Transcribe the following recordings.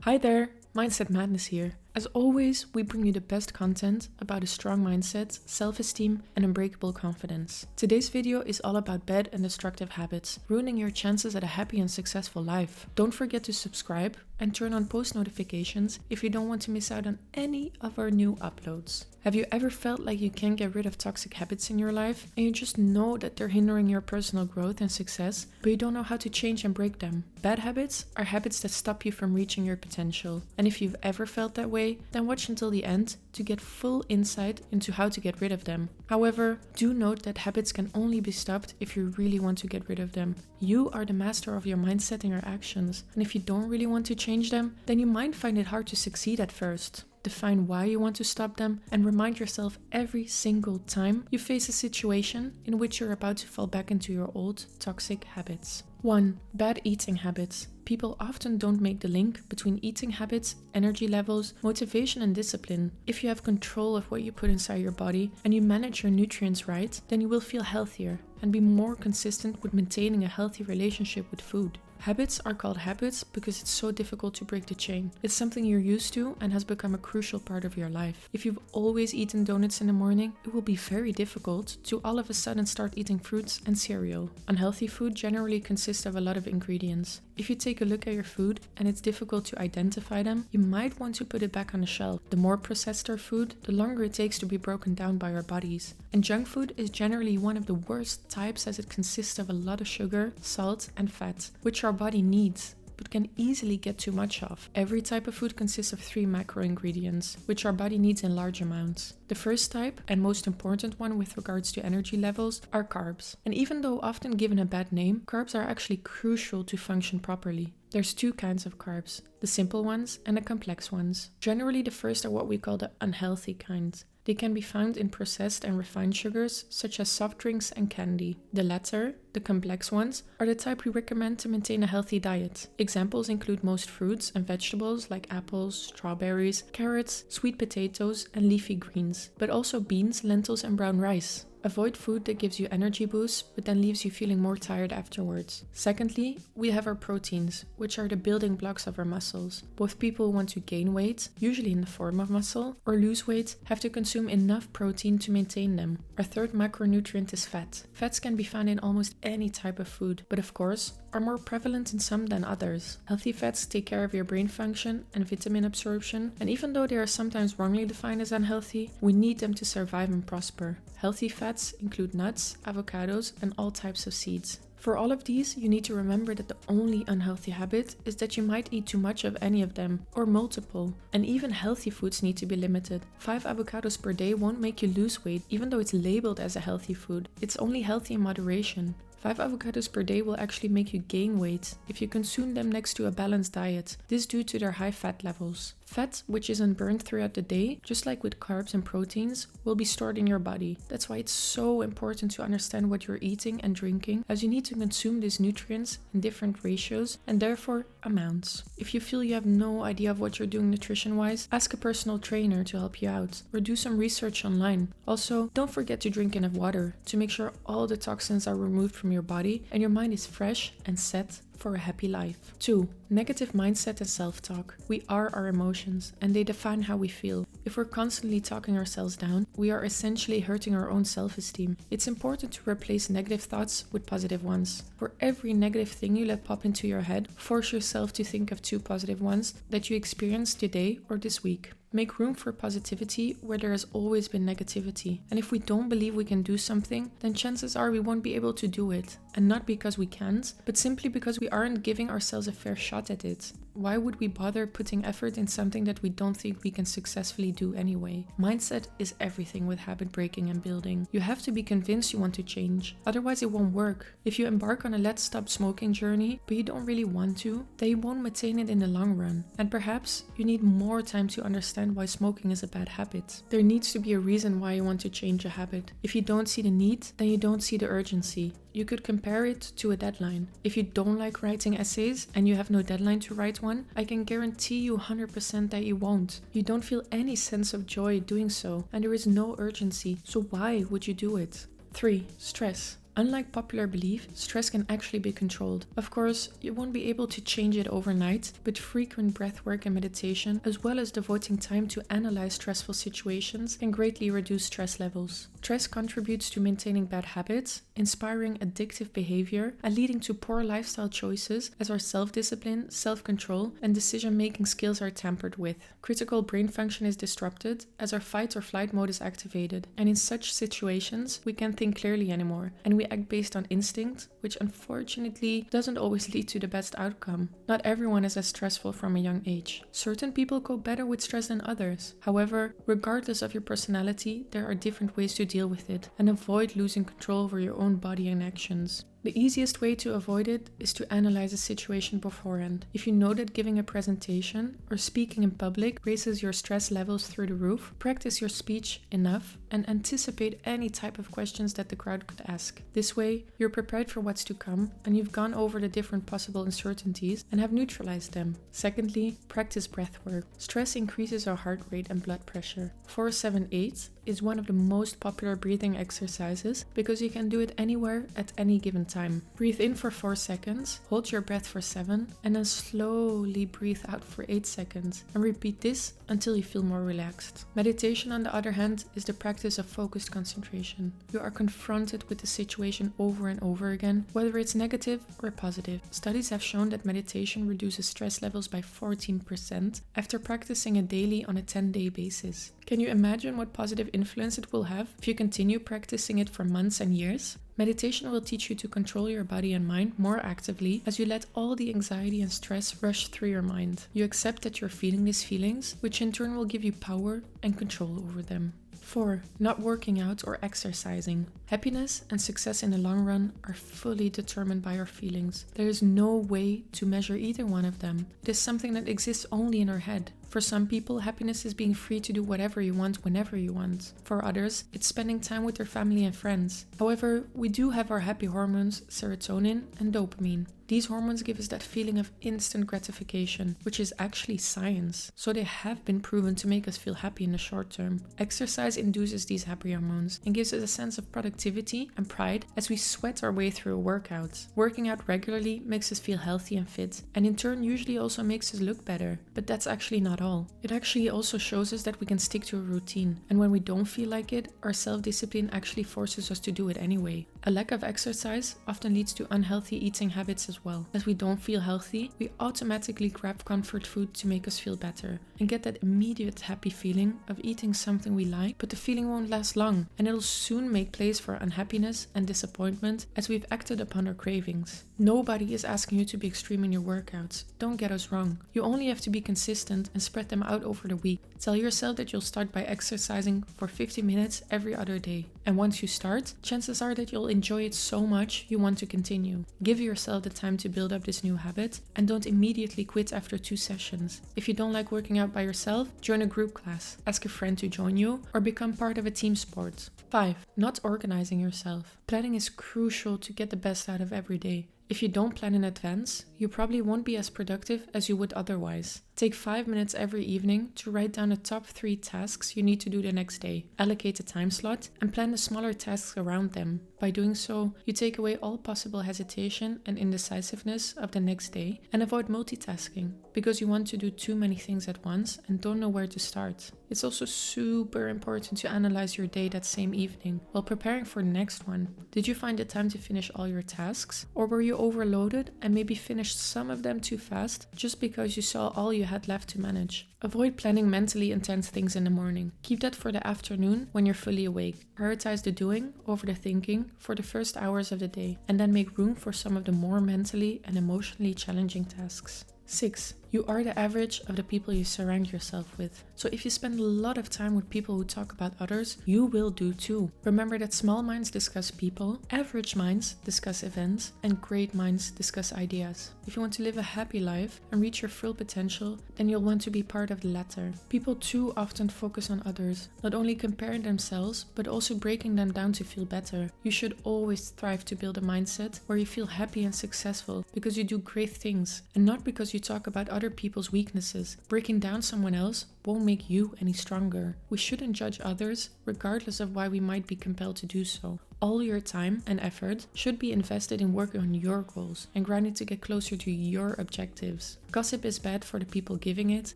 Hi there, Mindset Madness here. As always, we bring you the best content about a strong mindset, self-esteem, and unbreakable confidence. Today's video is all about bad and destructive habits, ruining your chances at a happy and successful life. Don't forget to subscribe and turn on post notifications if you don't want to miss out on any of our new uploads. Have you ever felt like you can't get rid of toxic habits in your life and you just know that they're hindering your personal growth and success, but you don't know how to change and break them? Bad habits are habits that stop you from reaching your potential. And if you've ever felt that way, then watch until the end to get full insight into how to get rid of them. However, do note that habits can only be stopped if you really want to get rid of them. You are the master of your mindset and your actions, and if you don't really want to change them, then you might find it hard to succeed at first. Define why you want to stop them and remind yourself every single time you face a situation in which you're about to fall back into your old toxic habits. 1. Bad eating habits. People often don't make the link between eating habits, energy levels, motivation, and discipline. If you have control of what you put inside your body and you manage your nutrients right, then you will feel healthier and be more consistent with maintaining a healthy relationship with food. Habits are called habits because it's so difficult to break the chain. It's something you're used to and has become a crucial part of your life. If you've always eaten donuts in the morning, it will be very difficult to all of a sudden start eating fruits and cereal. Unhealthy food generally consists of a lot of ingredients. If you take a look at your food and it's difficult to identify them, you might want to put it back on the shelf. The more processed our food, the longer it takes to be broken down by our bodies. And junk food is generally one of the worst types as it consists of a lot of sugar, salt, and fat, which our body needs, but can easily get too much of. Every type of food consists of 3 macro ingredients, which our body needs in large amounts. The first type, and most important one with regards to energy levels, are carbs. And even though often given a bad name, carbs are actually crucial to function properly. There's 2 kinds of carbs, the simple ones and the complex ones. Generally, the first are what we call the unhealthy kind. They can be found in processed and refined sugars, such as soft drinks and candy. The latter, the complex ones, are the type we recommend to maintain a healthy diet. Examples include most fruits and vegetables like apples, strawberries, carrots, sweet potatoes, and leafy greens, but also beans, lentils, and brown rice. Avoid food that gives you energy boosts, but then leaves you feeling more tired afterwards. Secondly, we have our proteins, which are the building blocks of our muscles. Both people who want to gain weight, usually in the form of muscle, or lose weight, have to consume enough protein to maintain them. Our third macronutrient is fat. Fats can be found in almost any type of food, but of course, are more prevalent in some than others. Healthy fats take care of your brain function and vitamin absorption, and even though they are sometimes wrongly defined as unhealthy, we need them to survive and prosper. Healthy fats include nuts, avocados, and all types of seeds. For all of these, you need to remember that the only unhealthy habit is that you might eat too much of any of them, or multiple. And even healthy foods need to be limited. 5 avocados per day won't make you lose weight, even though it's labeled as a healthy food. It's only healthy in moderation. 5 avocados per day will actually make you gain weight if you consume them next to a balanced diet. This due to their high fat levels. Fat, which isn't burned throughout the day, just like with carbs and proteins, will be stored in your body. That's why it's so important to understand what you're eating and drinking, as you need to consume these nutrients in different ratios and therefore amounts. If you feel you have no idea of what you're doing nutrition-wise, ask a personal trainer to help you out, or do some research online. Also, don't forget to drink enough water to make sure all the toxins are removed from your body and your mind is fresh and set for a happy life. 2. Negative mindset and self-talk. We are our emotions, and they define how we feel. If we're constantly talking ourselves down, we are essentially hurting our own self-esteem. It's important to replace negative thoughts with positive ones. For every negative thing you let pop into your head, force yourself to think of 2 positive ones that you experienced today or this week. Make room for positivity where there has always been negativity. And if we don't believe we can do something, then chances are we won't be able to do it. And not because we can't, but simply because we aren't giving ourselves a fair shot at it. Why would we bother putting effort in something that we don't think we can successfully do anyway? Mindset is everything with habit breaking and building. You have to be convinced you want to change, otherwise it won't work. If you embark on a let's stop smoking journey, but you don't really want to, then you won't maintain it in the long run. And perhaps you need more time to understand why smoking is a bad habit. There needs to be a reason why you want to change a habit. If you don't see the need, then you don't see the urgency. You could compare it to a deadline. If you don't like writing essays and you have no deadline to write one, I can guarantee you 100% that you won't. You don't feel any sense of joy doing so, and there is no urgency, so why would you do it? 3. Stress. Unlike popular belief, stress can actually be controlled. Of course, you won't be able to change it overnight, but frequent breathwork and meditation, as well as devoting time to analyze stressful situations, can greatly reduce stress levels. Stress contributes to maintaining bad habits, inspiring addictive behavior, and leading to poor lifestyle choices as our self-discipline, self-control, and decision-making skills are tampered with. Critical brain function is disrupted as our fight or flight mode is activated, and in such situations, we can't think clearly anymore, and we act based on instinct, which unfortunately doesn't always lead to the best outcome. Not everyone is as stressful from a young age. Certain people cope better with stress than others. However, regardless of your personality, there are different ways to deal with it, and avoid losing control over your own body and actions. The easiest way to avoid it is to analyze a situation beforehand. If you know that giving a presentation or speaking in public raises your stress levels through the roof, practice your speech enough and anticipate any type of questions that the crowd could ask. This way, you're prepared for what's to come and you've gone over the different possible uncertainties and have neutralized them. Secondly, practice breath work. Stress increases our heart rate and blood pressure. 4-7-8 is one of the most popular breathing exercises because you can do it anywhere at any given time. Breathe in for 4 seconds, hold your breath for 7, and then slowly breathe out for 8 seconds, and repeat this until you feel more relaxed. Meditation, on the other hand, is the practice of focused concentration. You are confronted with the situation over and over again, whether it's negative or positive. Studies have shown that meditation reduces stress levels by 14% after practicing it daily on a 10-day basis. Can you imagine what positive influence it will have if you continue practicing it for months and years? Meditation will teach you to control your body and mind more actively as you let all the anxiety and stress rush through your mind. You accept that you're feeling these feelings, which in turn will give you power and control over them. 4. Not working out or exercising. Happiness and success in the long run are fully determined by our feelings. There is no way to measure either one of them. It is something that exists only in our head. For some people, happiness is being free to do whatever you want whenever you want. For others, it's spending time with their family and friends. However, we do have our happy hormones, serotonin and dopamine. These hormones give us that feeling of instant gratification, which is actually science. So they have been proven to make us feel happy in the short term. Exercise induces these happy hormones and gives us a sense of productivity and pride as we sweat our way through a workout. Working out regularly makes us feel healthy and fit, and in turn usually also makes us look better. But that's actually not all. It actually also shows us that we can stick to a routine, and when we don't feel like it, our self-discipline actually forces us to do it anyway. A lack of exercise often leads to unhealthy eating habits as well. As we don't feel healthy, we automatically grab comfort food to make us feel better and get that immediate happy feeling of eating something we like, but the feeling won't last long and it'll soon make place for unhappiness and disappointment as we've acted upon our cravings. Nobody is asking you to be extreme in your workouts. Don't get us wrong. You only have to be consistent and spread them out over the week. Tell yourself that you'll start by exercising for 50 minutes every other day. And once you start, chances are that you'll enjoy it so much you want to continue. Give yourself the time to build up this new habit and don't immediately quit after 2 sessions. If you don't like working out by yourself, join a group class, ask a friend to join you, or become part of a team sport. 5. Not organizing yourself. Planning is crucial to get the best out of every day. If you don't plan in advance, you probably won't be as productive as you would otherwise. Take 5 minutes every evening to write down the top 3 tasks you need to do the next day. Allocate a time slot and plan the smaller tasks around them. By doing so, you take away all possible hesitation and indecisiveness of the next day and avoid multitasking because you want to do too many things at once and don't know where to start. It's also super important to analyze your day that same evening while preparing for the next one. Did you find the time to finish all your tasks, or were you overloaded and maybe finished some of them too fast just because you saw all you had left to manage? Avoid planning mentally intense things in the morning. Keep that for the afternoon when you're fully awake. Prioritize the doing over the thinking for the first hours of the day, and then make room for some of the more mentally and emotionally challenging tasks. 6. You are the average of the people you surround yourself with. So if you spend a lot of time with people who talk about others, you will do too. Remember that small minds discuss people, average minds discuss events, and great minds discuss ideas. If you want to live a happy life and reach your full potential, then you'll want to be part of the latter. People too often focus on others, not only comparing themselves, but also breaking them down to feel better. You should always strive to build a mindset where you feel happy and successful because you do great things, and not because you talk about other people's weaknesses. Breaking down someone else won't make you any stronger. We shouldn't judge others regardless of why we might be compelled to do so. All your time and effort should be invested in working on your goals and grinding to get closer to your objectives. Gossip is bad for the people giving it,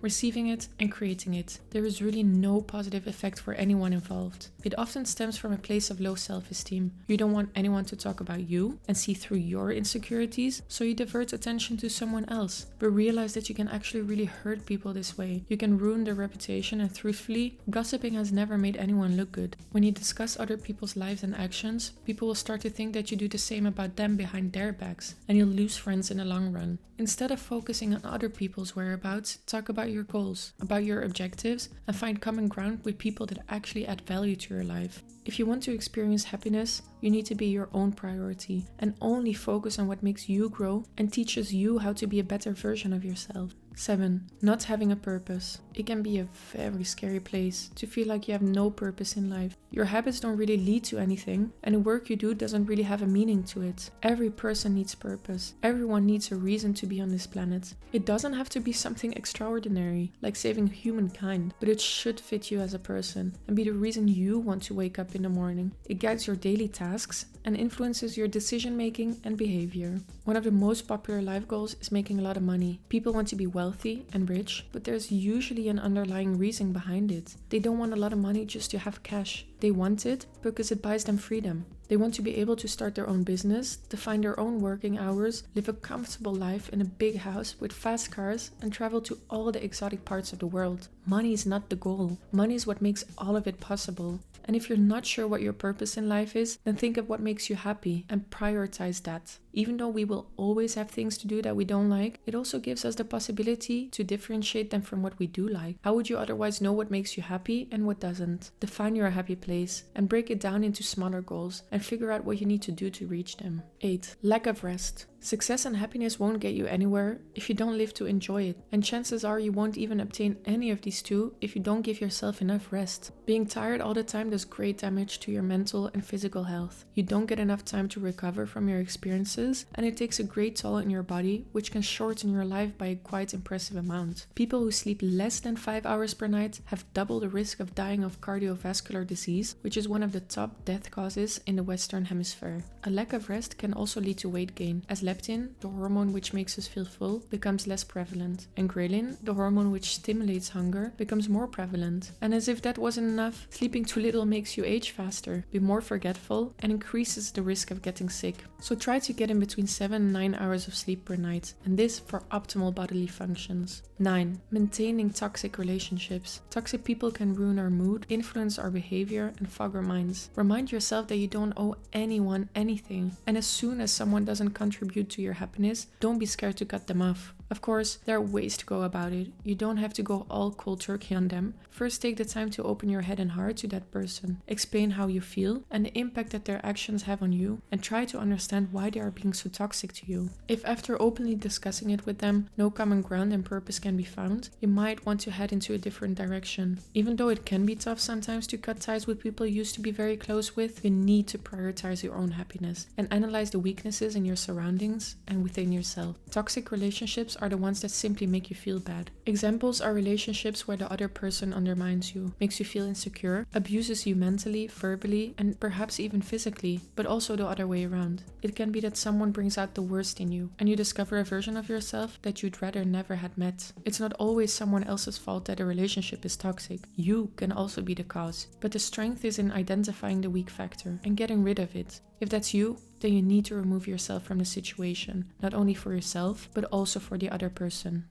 receiving it, and creating it. There is really no positive effect for anyone involved. It often stems from a place of low self-esteem. You don't want anyone to talk about you and see through your insecurities, so you divert attention to someone else. But realize that you can actually really hurt people this way. You can ruin their reputation, and truthfully, gossiping has never made anyone look good. When you discuss other people's lives and actions, people will start to think that you do the same about them behind their backs, and you'll lose friends in the long run. Instead of focusing on other people's whereabouts, talk about your goals, about your objectives, and find common ground with people that actually add value to your life. If you want to experience happiness, you need to be your own priority and only focus on what makes you grow and teaches you how to be a better version of yourself. 7. Not having a purpose. It can be a very scary place to feel like you have no purpose in life. Your habits don't really lead to anything, and the work you do doesn't really have a meaning to it. Every person needs purpose. Everyone needs a reason to be on this planet. It doesn't have to be something extraordinary, like saving humankind, but it should fit you as a person and be the reason you want to wake up in the morning. It guides your daily tasks and influences your decision making and behavior. One of the most popular life goals is making a lot of money. People want to be wealthy and rich, but there's usually an underlying reason behind it. They don't want a lot of money just to have cash. They want it because it buys them freedom. They want to be able to start their own business, define their own working hours, live a comfortable life in a big house with fast cars, and travel to all the exotic parts of the world. Money is not the goal. Money is what makes all of it possible. And if you're not sure what your purpose in life is, then think of what makes you happy and prioritize that. Even though we will always have things to do that we don't like, it also gives us the possibility to differentiate them from what we do like. How would you otherwise know what makes you happy and what doesn't? Define your happy place and break it down into smaller goals and figure out what you need to do to reach them. 8. Lack of rest. Success and happiness won't get you anywhere if you don't live to enjoy it, and chances are you won't even obtain any of these two if you don't give yourself enough rest. Being tired all the time does great damage to your mental and physical health. You don't get enough time to recover from your experiences, and it takes a great toll on your body, which can shorten your life by a quite impressive amount. People who sleep less than 5 hours per night have double the risk of dying of cardiovascular disease, which is one of the top death causes in the Western Hemisphere. A lack of rest can also lead to weight gain, as leptin, the hormone which makes us feel full, becomes less prevalent, and ghrelin, the hormone which stimulates hunger, becomes more prevalent. And as if that wasn't enough, sleeping too little makes you age faster, be more forgetful, and increases the risk of getting sick. So try to get in between 7 and 9 hours of sleep per night, and this for optimal bodily functions. 9. Maintaining toxic relationships. Toxic people can ruin our mood, influence our behavior, and fog our minds. Remind yourself that you don't owe anyone anything, and as soon as someone doesn't contribute to your happiness, don't be scared to cut them off. Of course, there are ways to go about it. You don't have to go all cold turkey on them. First, take the time to open your head and heart to that person. Explain how you feel and the impact that their actions have on you, and try to understand why they are being so toxic to you. If after openly discussing it with them, no common ground and purpose can be found, you might want to head into a different direction. Even though it can be tough sometimes to cut ties with people you used to be very close with, you need to prioritize your own happiness and analyze the weaknesses in your surroundings and within yourself. Toxic relationships are the ones that simply make you feel bad. Examples are relationships where the other person undermines you, makes you feel insecure, abuses you mentally, verbally, and perhaps even physically, but also the other way around. It can be that someone brings out the worst in you, and you discover a version of yourself that you'd rather never had met. It's not always someone else's fault that a relationship is toxic. You can also be the cause, but the strength is in identifying the weak factor and getting rid of it. If that's you, then you need to remove yourself from the situation, not only for yourself, but also for the other person.